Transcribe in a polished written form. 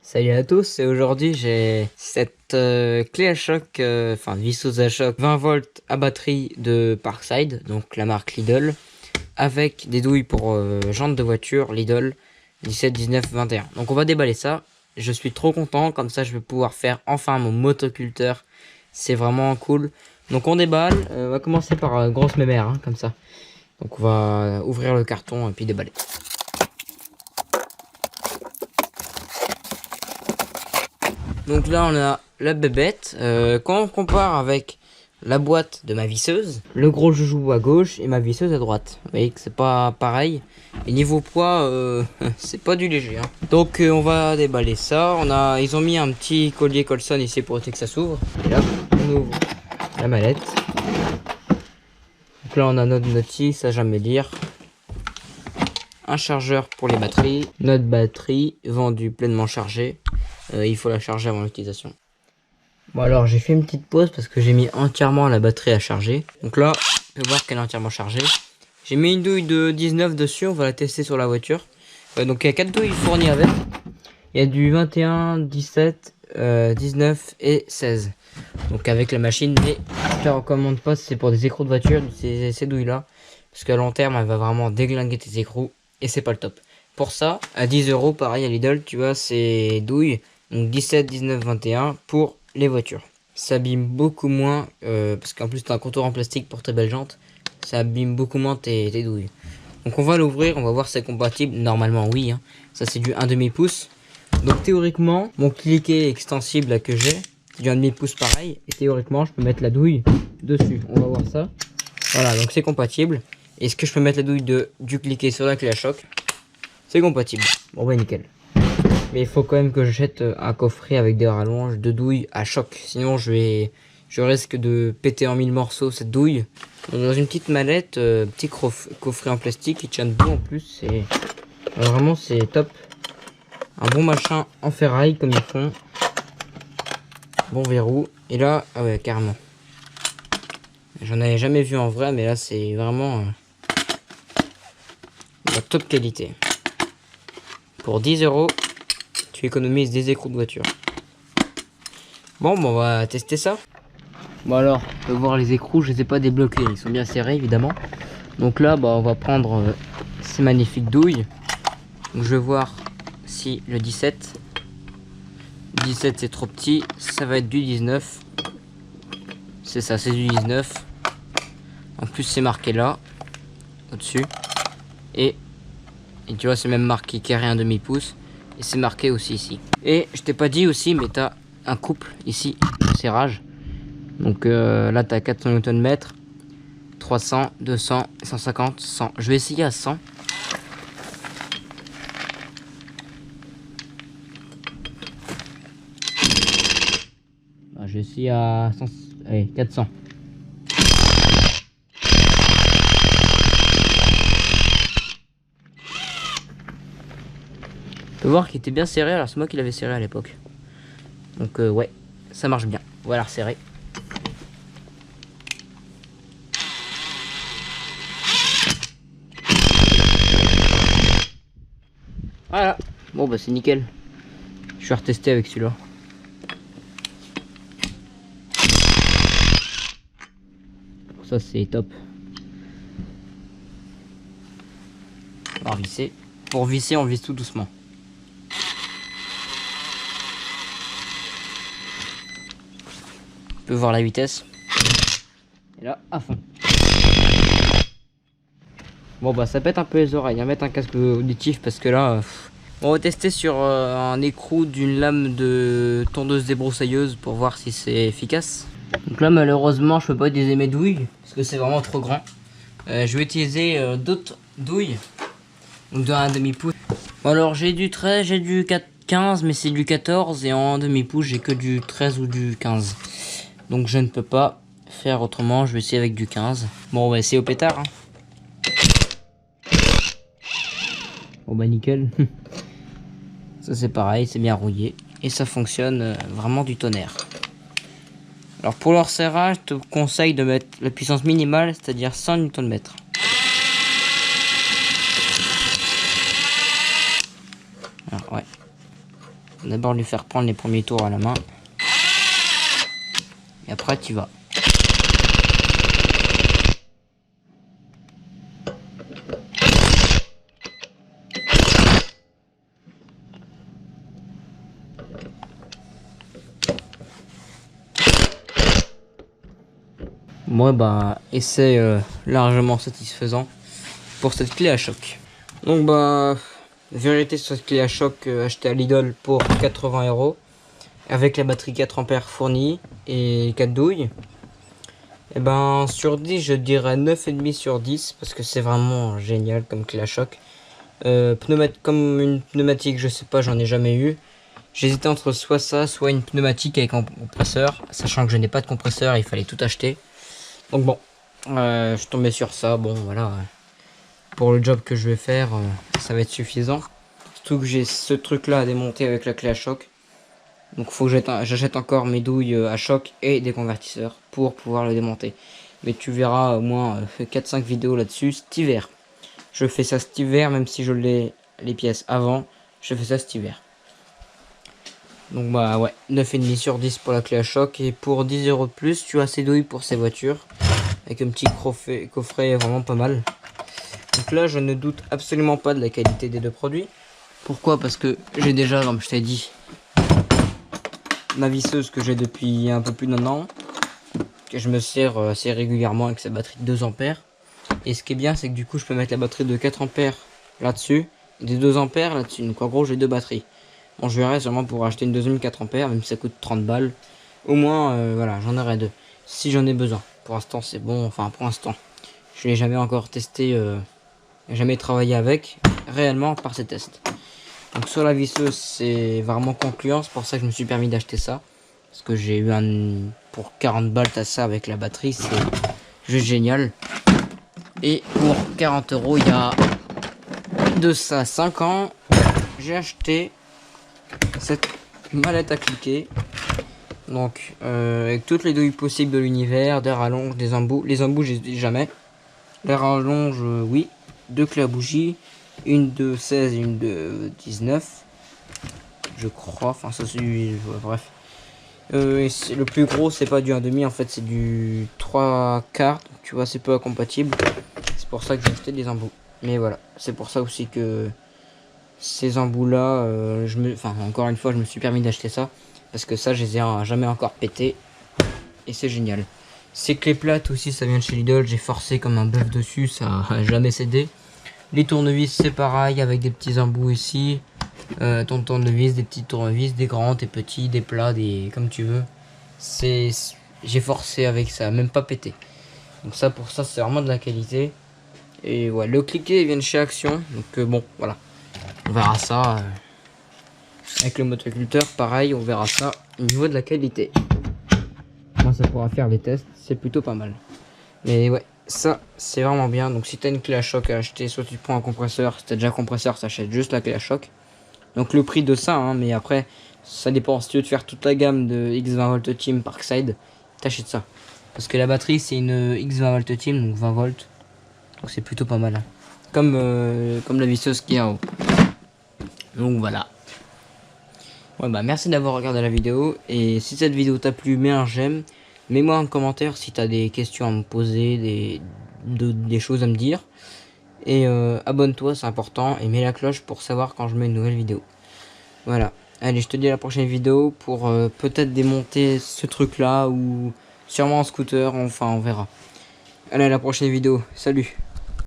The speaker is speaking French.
Salut à tous, et aujourd'hui j'ai cette clé à choc, visseuse à choc 20 volts à batterie de Parkside, donc la marque Lidl, avec des douilles pour jantes de voiture Lidl 17, 19, 21. Donc on va déballer ça, je suis trop content, comme ça je vais pouvoir faire enfin mon motoculteur, c'est vraiment cool. Donc on déballe, on va commencer par grosse mémère, comme ça. Donc on va ouvrir le carton et puis déballer. Donc là on a la bébête, quand on compare avec la boîte de ma visseuse, le gros joujou à gauche et ma visseuse à droite, vous voyez que c'est pas pareil, et niveau poids c'est pas du léger, hein. Donc on va déballer ça, ils ont mis un petit collier Colson ici pour éviter que ça s'ouvre, et là on ouvre la mallette. Donc là on a notre notice à jamais lire, un chargeur pour les batteries, notre batterie vendue pleinement chargée. Il faut la charger avant l'utilisation. Bon alors j'ai fait une petite pause parce que j'ai mis entièrement la batterie à charger. Donc là, on peut voir qu'elle est entièrement chargée. J'ai mis une douille de 19 dessus, on va la tester sur la voiture. Donc il y a 4 douilles fournies avec. Il y a du 21, 17, 19 et 16. Donc avec la machine, mais je te recommande pas, c'est pour des écrous de voiture, ces douilles là. Parce qu'à long terme, elle va vraiment déglinguer tes écrous et c'est pas le top. Pour ça, à 10 €, pareil à Lidl, tu vois ces douilles. Donc 17, 19, 21 pour les voitures. Ça abîme beaucoup moins, parce qu'en plus tu as un contour en plastique pour tes belles jantes. Ça abîme beaucoup moins tes douilles. Donc on va l'ouvrir, on va voir si c'est compatible. Normalement oui, hein. Ça c'est du 1/2 pouce. Donc théoriquement, mon cliquet extensible là que j'ai, c'est du 1/2 pouce pareil. Et théoriquement je peux mettre la douille dessus. On va voir ça. Voilà, donc c'est compatible. Est-ce que je peux mettre la douille du cliquet sur la clé à choc? C'est compatible. Bon bah nickel. Mais il faut quand même que je jette un coffret avec des rallonges de douilles à choc. Sinon je risque de péter en 1000 morceaux cette douille. Donc, dans une petite mallette, petit coffret en plastique qui tient debout en plus. Vraiment c'est top. Un bon machin en ferraille comme ils font. Bon verrou. Et là, ah ouais carrément. J'en avais jamais vu en vrai, mais là c'est vraiment la top qualité. Pour 10 €. Tu économises des écrous de voiture. Bon, on va tester ça. Bon alors, on peut voir les écrous, je les ai pas débloqués, ils sont bien serrés évidemment. Donc là, on va prendre ces magnifiques douilles. Donc, je vais voir si le 17 c'est trop petit, ça va être du 19. C'est ça, c'est du 19. En plus c'est marqué là, au-dessus. Et tu vois c'est même marqué carré 1/2 pouce. Et c'est marqué aussi ici. Et je t'ai pas dit aussi, mais tu as un couple ici de serrage. Donc là tu as 400 Nm, 300, 200, 150, 100. Je vais essayer à 100. Je vais essayer à 100, allez, 400. Tu peux voir qu'il était bien serré, alors c'est moi qui l'avais serré à l'époque. Donc ouais, ça marche bien. On va la resserrer. Voilà. Bon bah c'est nickel. Je vais retester avec celui-là. Ça c'est top. On va visser. Pour visser, on visse tout doucement. On peut voir la vitesse. Et là, à fond. Bon bah ça pète un peu les oreilles, hein. Mettre un casque auditif parce que là... On va tester sur un écrou d'une lame de tondeuse débroussailleuse pour voir si c'est efficace. Donc là malheureusement je peux pas utiliser mes douilles parce que c'est vraiment trop grand. Je vais utiliser d'autres douilles. Donc de 1/2 pouce. Bon, alors j'ai du 13, j'ai du 15 mais c'est du 14 et en 1/2 pouce j'ai que du 13 ou du 15. Donc je ne peux pas faire autrement, je vais essayer avec du 15. Bon on va essayer au pétard, hein. Bon bah nickel. Ça c'est pareil, c'est bien rouillé. Et ça fonctionne vraiment du tonnerre. Alors pour leur serrage, je te conseille de mettre la puissance minimale, c'est-à-dire 100 Nm. Alors ouais. Faut d'abord lui faire prendre les premiers tours à la main. Et après tu vas. Moi bah essai largement satisfaisant pour cette clé à choc. Donc bah vérité sur cette clé à choc achetée à Lidl pour 80 € avec la batterie 4 ampères fournie et 4 douilles. Et ben sur 10 je dirais 9,5 sur 10 parce que c'est vraiment génial comme clé à choc. Comme une pneumatique, je sais pas, j'en ai jamais eu. J'hésitais entre soit ça, soit une pneumatique avec un compresseur, sachant que je n'ai pas de compresseur, il fallait tout acheter. Donc bon, je suis tombé sur ça, bon voilà, pour le job que je vais faire, ça va être suffisant. Surtout que j'ai ce truc là à démonter avec la clé à choc. Donc faut que j'achète encore mes douilles à choc et des convertisseurs pour pouvoir le démonter. Mais tu verras au moins 4-5 vidéos là-dessus cet hiver. Je fais ça cet hiver, même si je l'ai les pièces avant, je fais ça cet hiver. Donc bah ouais, 9,5 sur 10 pour la clé à choc. Et pour 10 € de plus, tu as ces douilles pour ces voitures. Avec un petit coffret vraiment pas mal. Donc là, je ne doute absolument pas de la qualité des deux produits. Pourquoi? Parce que j'ai déjà, comme je t'ai dit, ma visseuse que j'ai depuis un peu plus d'un an. Que je me sers assez régulièrement avec sa batterie de 2 ampères. Et ce qui est bien, c'est que du coup, je peux mettre la batterie de 4 ampères là-dessus. Et des 2 ampères là-dessus. Donc en gros, j'ai deux batteries. Bon, je verrai sûrement pour acheter une deuxième 4 ampères, même si ça coûte 30 balles. Au moins, voilà, j'en aurai deux. Si j'en ai besoin. Pour l'instant, c'est bon. Enfin, pour l'instant. Je l'ai jamais encore testé, jamais travaillé avec, réellement, par ces tests. Donc sur la visseuse, c'est vraiment concluant. C'est pour ça que je me suis permis d'acheter ça. Parce que j'ai eu pour 40 balles, t'as ça avec la batterie. C'est juste génial. Et pour 40 €, il y a de ça 5 ans, j'ai acheté cette mallette à cliquer. Donc avec toutes les douilles possibles de l'univers, des rallonges, des embouts. Les embouts j'ai jamais. Les rallonges oui. Deux clés à bougie, une de 16 et une de 19. Je crois, enfin ça c'est bref. Le plus gros c'est pas du 1,5 en fait, c'est du 3/4. Donc, tu vois, c'est peu incompatible. C'est pour ça que j'ai acheté des embouts. Mais voilà, c'est pour ça aussi que ces embouts là, encore une fois, je me suis permis d'acheter ça. Parce que ça, je les ai jamais encore pété. Et c'est génial. Ces clés plates aussi, ça vient de chez Lidl. J'ai forcé comme un bœuf dessus, ça a jamais cédé. Les tournevis, c'est pareil, avec des petits embouts ici. Ton tournevis, des petits tournevis, des grands, des petits, des plats, comme tu veux. J'ai forcé avec ça, même pas pété. Donc ça, pour ça, c'est vraiment de la qualité. Et ouais, le cliquet vient de chez Action. Donc bon, voilà. On verra ça. Avec le motoculteur, pareil, on verra ça au niveau de la qualité. Moi, ça pourra faire des tests, c'est plutôt pas mal. Mais ouais, ça, c'est vraiment bien. Donc si t'as une clé à choc à acheter, soit tu prends un compresseur. Si t'as déjà un compresseur, t'achètes juste la clé à choc. Donc le prix de ça, hein, mais après, ça dépend. Si tu veux te faire toute la gamme de X20V Team Parkside, t'achètes ça. Parce que la batterie, c'est une X20V Team, donc 20 volts. Donc c'est plutôt pas mal. Hein. Comme la visseuse qui est en haut. Donc voilà. Ouais, bah merci d'avoir regardé la vidéo. Et si cette vidéo t'a plu, mets un j'aime. Mets-moi un commentaire si t'as des questions à me poser, des choses à me dire. Et abonne-toi, c'est important. Et mets la cloche pour savoir quand je mets une nouvelle vidéo. Voilà. Allez, je te dis à la prochaine vidéo pour peut-être démonter ce truc là. Ou sûrement en scooter. Enfin, on verra. Allez, à la prochaine vidéo. Salut.